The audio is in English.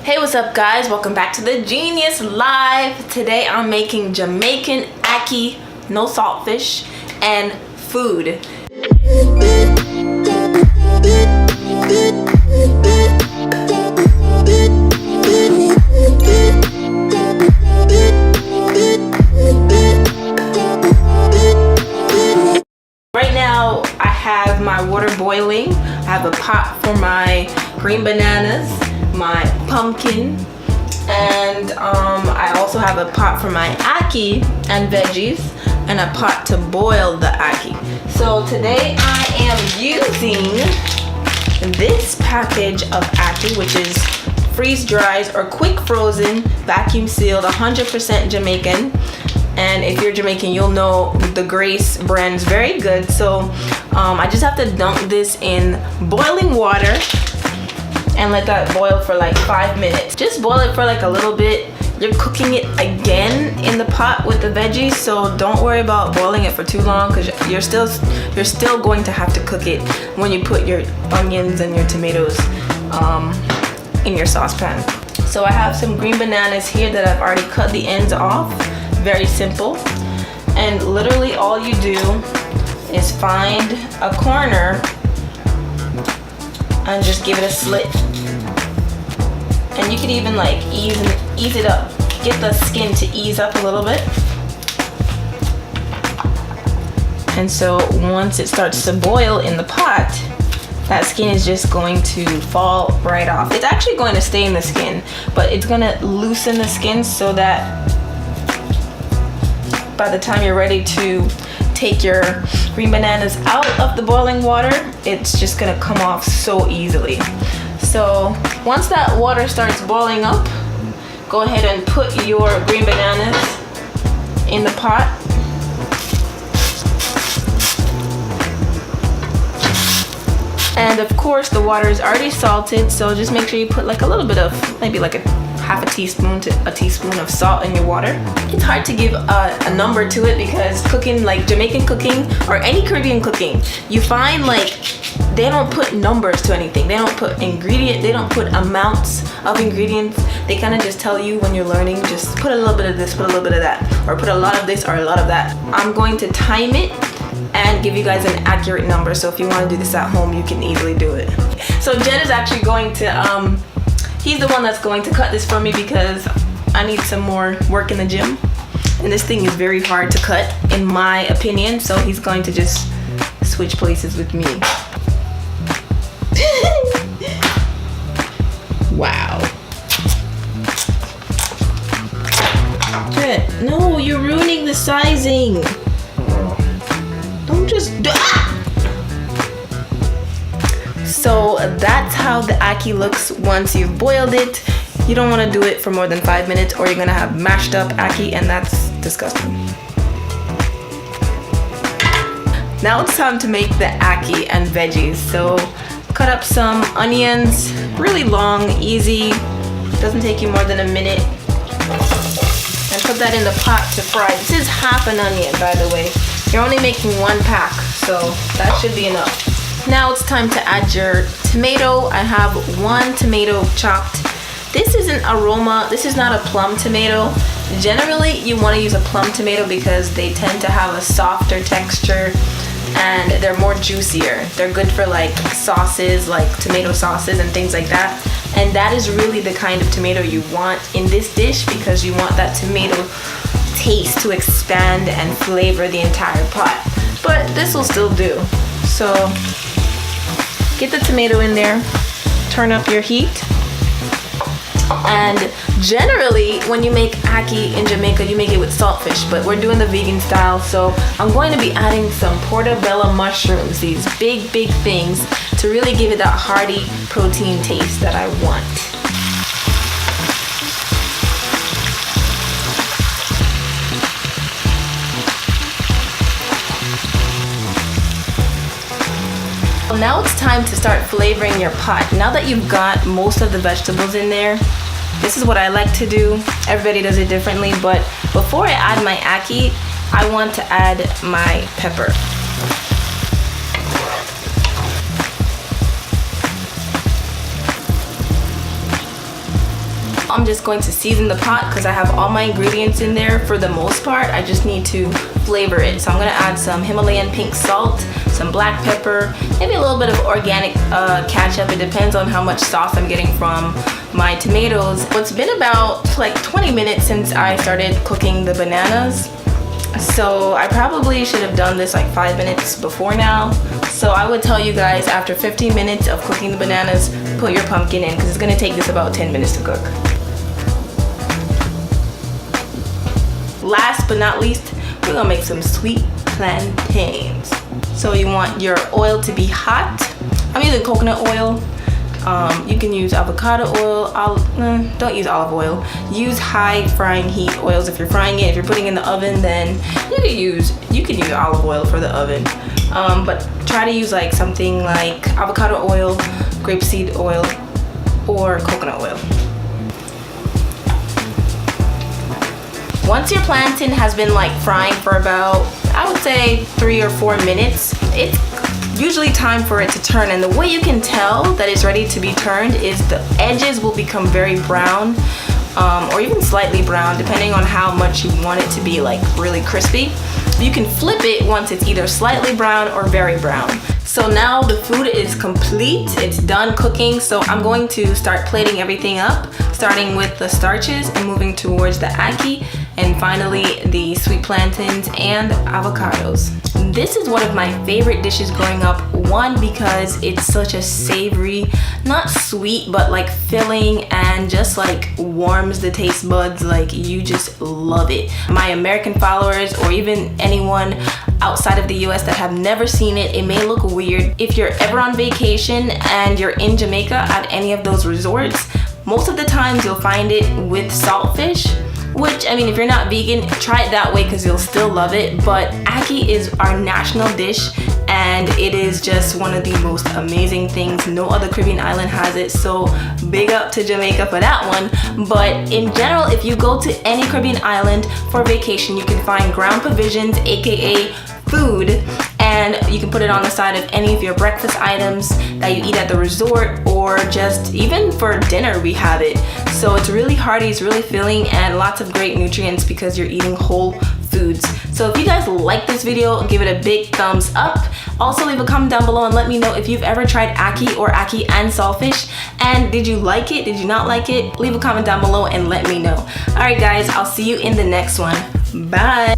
Hey, what's up guys? Welcome back to the Genius Live. Today I'm making Jamaican ackee, no saltfish, and food. Right now I have my water boiling. I have a pot for my green bananas, my pumpkin, and I also have a pot for my ackee and veggies, and a pot to boil the ackee. So today I am using this package of ackee, which is freeze dries or quick frozen, vacuum sealed, 100% Jamaican. And if you're Jamaican, you'll know the Grace brand's very good. So I just have to dunk this in boiling water and let that boil for like 5 minutes. Just boil it for like a little bit. You're cooking it again in the pot with the veggies, so don't worry about boiling it for too long, because you're still going to have to cook it when you put your onions and your tomatoes in your saucepan. So I have some green bananas here that I've already cut the ends off. Very simple, and literally all you do is find a corner and just give it a slit. And you can even like ease it up, get the skin to ease up a little bit. And so once it starts to boil in the pot, that skin is just going to fall right off. It's actually going to stay in the skin, but it's going to loosen the skin so that by the time you're ready to take your green bananas out of the boiling water, it's just gonna come off so easily. So once that water starts boiling up, go ahead and put your green bananas in the pot. And of course the water is already salted, so just make sure you put like a little bit of, maybe like half a teaspoon to a teaspoon of salt in your water. It's hard to give a number to it, because cooking, like Jamaican cooking or any Caribbean cooking, you find like they don't put numbers to anything. They don't put they don't put amounts of ingredients. They kind of just tell you when you're learning, just put a little bit of this, put a little bit of that, or put a lot of this or a lot of that. I'm going to time it and give you guys an accurate number, so if you want to do this at home, you can easily do it. So Jed is actually going to he's the one that's going to cut this for me, because I need some more work in the gym, and this thing is very hard to cut in my opinion, so he's going to just switch places with me. Wow. Good. No, you're ruining the sizing. Don't just So that's how the ackee looks once you've boiled it. You don't want to do it for more than 5 minutes, or you're gonna have mashed up ackee, and that's disgusting. Now it's time to make the ackee and veggies. So cut up some onions, really long, easy, doesn't take you more than a minute, and put that in the pot to fry. This is half an onion, by the way. You're only making 1 pack, so that should be enough. Now it's time to add your tomato. I have 1 tomato chopped. This is an aroma. This is not a plum tomato. Generally, you want to use a plum tomato because they tend to have a softer texture and they're more juicier. They're good for like sauces, like tomato sauces and things like that. And that is really the kind of tomato you want in this dish, because you want that tomato taste to expand and flavor the entire pot. But this will still do. So get the tomato in there, turn up your heat, and generally when you make ackee in Jamaica, you make it with saltfish, but we're doing the vegan style, so I'm going to be adding some portabella mushrooms, these big things, to really give it that hearty protein taste that I want. Now it's time to start flavoring your pot. Now that you've got most of the vegetables in there, this is what I like to do. Everybody does it differently, but before I add my ackee, I want to add my pepper. I'm just going to season the pot because I have all my ingredients in there for the most part. I just need to flavor it. So I'm gonna add some Himalayan pink salt, some black pepper, maybe a little bit of organic ketchup. It depends on how much sauce I'm getting from my tomatoes. It's been about like 20 minutes since I started cooking the bananas. So I probably should have done this like 5 minutes before now. So I would tell you guys, after 15 minutes of cooking the bananas, put your pumpkin in because it's gonna take this about 10 minutes to cook. Last but not least, we're gonna make some sweet plantains. So you want your oil to be hot. I'm using coconut oil. You can use avocado oil. Don't use olive oil. Use high frying heat oils if you're frying it. If you're putting it in the oven, then you can use olive oil for the oven. But try to use like something like avocado oil, grapeseed oil, or coconut oil. Once your plantain has been like frying for about, I would say 3 or 4 minutes, it's usually time for it to turn. And the way you can tell that it's ready to be turned is the edges will become very brown, or even slightly brown, depending on how much you want it to be like really crispy. You can flip it once it's either slightly brown or very brown. So now the food is complete, it's done cooking. So I'm going to start plating everything up, starting with the starches and moving towards the ackee, and finally the sweet plantains and avocados. This is one of my favorite dishes growing up. One, because it's such a savory, not sweet, but like filling, and just like warms the taste buds. Like you just love it. My American followers, or even anyone outside of the US that have never seen it, it may look weird. If you're ever on vacation and you're in Jamaica at any of those resorts, most of the times you'll find it with saltfish. Which, I mean, if you're not vegan, try it that way because you'll still love it. But ackee is our national dish, and it is just one of the most amazing things. No other Caribbean island has it, so big up to Jamaica for that one. But in general, if you go to any Caribbean island for vacation, you can find ground provisions, aka food, and you can put it on the side of any of your breakfast items that you eat at the resort, or just even for dinner we have it. So it's really hearty, it's really filling, and lots of great nutrients because you're eating whole foods. So if you guys like this video, give it a big thumbs up. Also leave a comment down below and let me know if you've ever tried ackee or ackee and saltfish, and did you like it, did you not like it? Leave a comment down below and let me know. Alright guys, I'll see you in the next one. Bye.